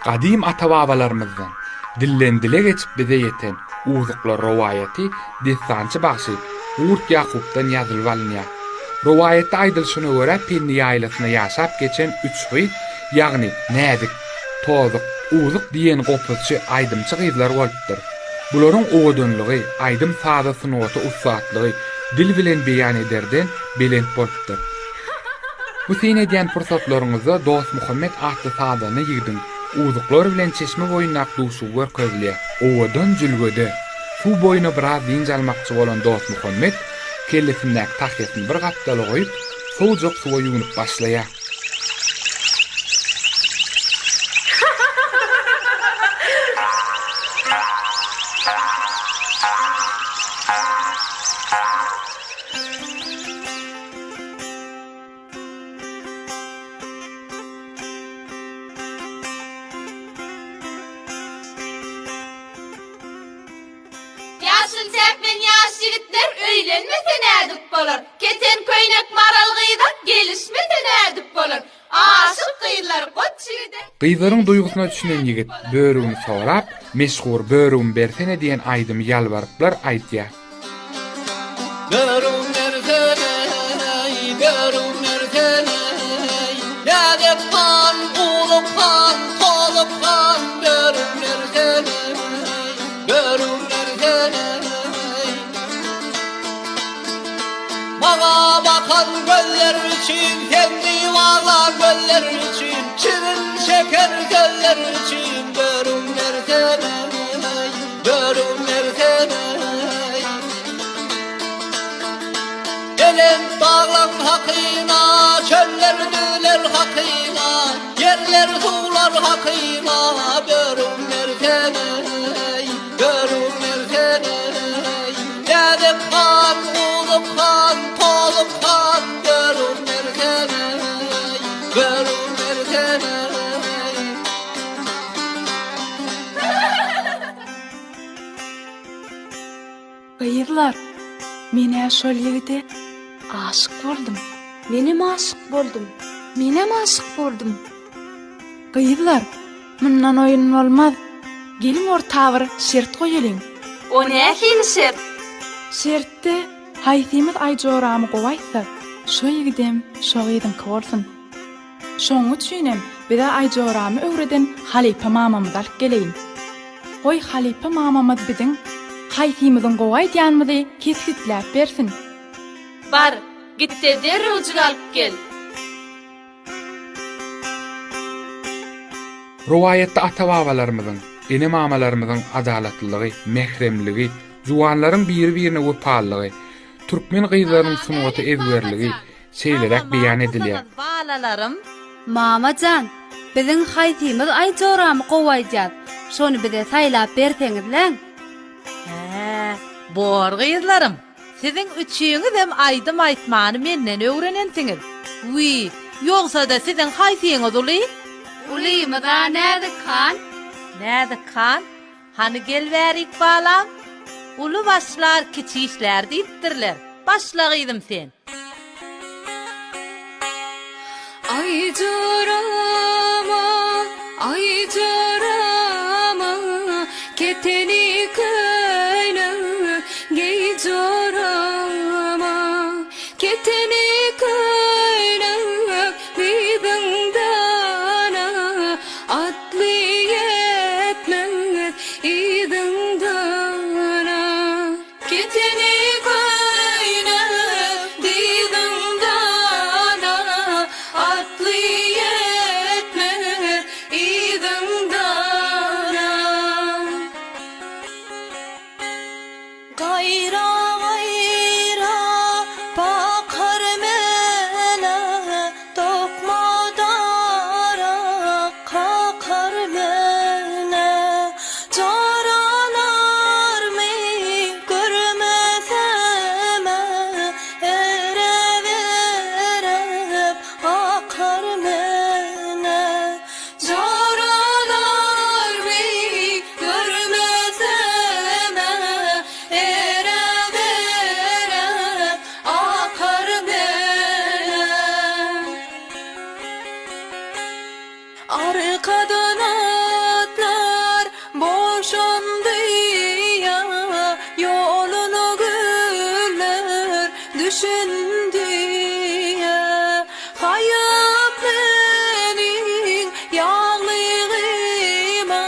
Gadim ata-babalarymyzdan dillen dile geçip bize yeten uzuklar rowayaty destançy başy Urt Yakup'dan yazılıp alınýar. Rowayatda aýdylşyna görä Penni ýaýlasyna ýaşap geçen 3 gyz, ýagny näzik, tozuk, uzuk diýen gopuzçy aýdymçy gyzlar bolupdyr. Bularyň owadanlygy, aýdym sada sunuwaty ussatlygy dil bilen beýan ederden belent bolupdyr. Bu sen edýän pursatlaryňyzda Dost Muhammed atly sadany ýigdiň. Uzuklar bilen çeşme boyunaq duşu görkezliýär. Owadan jülgede su boyuna biraz diň almakçy bolan Dost Muhammed kellesindäki tahyasyny bir gatdaly goýup, sowjak suwa ýuwunyp başlaýar. Yaşıl çekmen yaş yigitler öýlenmese nädip bolar. Keten köýnek maralgyda gelişmese nädip bolar. Aşyk gyýlar goçyda. Gyzlaryň duýgusuna düşünen ýigit böwrüni sorap, meşhur böwrümi bersene diýen aýdymy ýalbaryplar aýtýar. Böwrüm bersene, böwrüm bersene, nädip kan, ulup kan, tolup kan, böwrüm bersene, böwrüm bersene. Maga bakan göller için, kendi valla göller için, şirin şeker göller için, böwrüm bersene, böwrüm bersene. Elin dağlan hakyna, çöller düler hakyna, yerler sular hakyna, böwrüm bersene, böwrüm bersene. Nädip kan, ulup kan, tolup kan, böwrüm bersene, böwrüm bersene. Gyýylar, mene şol ýigide aşyk boldum. Menem aşyk boldum. Menem aşyk boldum. Gyýylar, mundan oýun bolmaz. Gelim orta bir şert goýalyň. O nähili şert? Şertde haýsymyz aýjoramy gowaýsa, şo ýigidem şo gyýdyn bolsun. Şoň üçinem bize aýjoramy öwreden Halipa mamamyzy alyp geleýin. Oy Halipa mamamyz biziň haýsymyzyň gowaýdýanmyzy kesgitläp bersin. Bar, gitde derrejik alyp gel. Rowayatda ata-babalarymyzyň, ene mamalarymyzyň adalatlygy, mehremligi, juwanlaryň biri-birine wepallygy, türkmen gyzlarynyň sunuwaty ezberligi şeýlerek beýan edilýär. Balalarym, mamajan, biziň haýsymyz aýjoramy gowaýjar. Şonu bize saýlap berseňizler. Bor gyzlarym, siziň üçüňiz hem aýdym aýtmany menden öwrenensiňiz. Wi, ýogsa da siziň haýsyňyz uly? Ulymy da näde kan? Näde kan? Hani gel berik balam? Ulu başlar kiçişler diýipdirler. Başla gyzym sen. Aýjorama, aýjorama, keteni köýnü geyjorama, keteni köýnü biziň dana, atly yetmez iziň dana, keteni köýnü biziň dana, atly yetmez iziň dana. Gayra gayra bakar düşündü hayat menin yağlığıma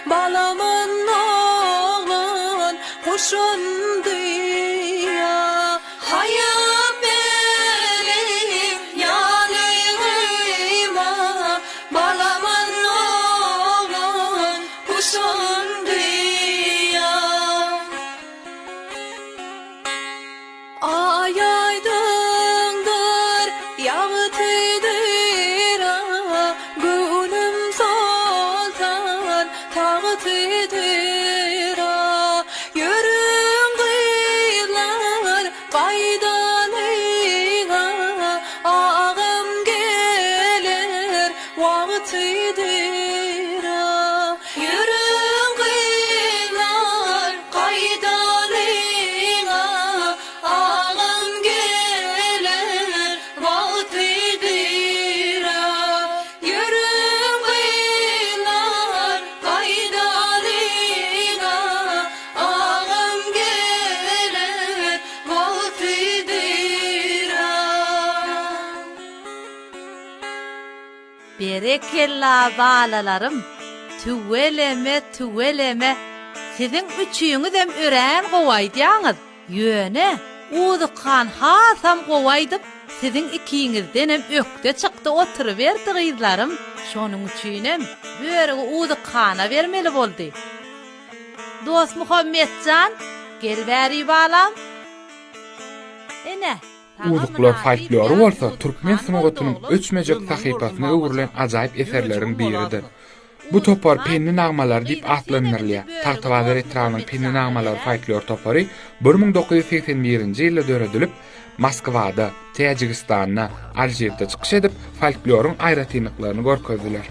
balamın oğlan kuşundu hayat menin yağlığıma balamın oğlan kuşundu ay aydındır yağıtıdır gönlüm soltan tağıtıdır yürüm kıyılar kaydanığa ağım gelir vaktidir yürüm kıyılar kaydanığa ağam gelir vaktidir yürüm kıyılar kaydanığa ağam gelir vaktidir Berekella balalarım. Tüveleme. Sizin üçüňizem ören gowaýdýaňyz. Ýöne, udukan hasam gowaydyp, sizin ikiňizdenem ökde çykdy oturuberdi gyzlarym. Şonuň üçinem böregi udukana bermeli boldy. Dost Muhammedjan, gel bäri balam. Ene. Uzuklar folklory bolsa türkmen sanatynyň öçmejek sahypasyna öwrilen ajaýyp eserleriň biridir. Bu topar penni nagmalar diýip atlanyrlar. Tartawazer etranyň penni nagmalar folklor topary 1981-nji ýylda döredilip Moskwada, Täjikistanda, Aljerda çykyş edip folkloryň aýratynlyklaryny görkezdiler.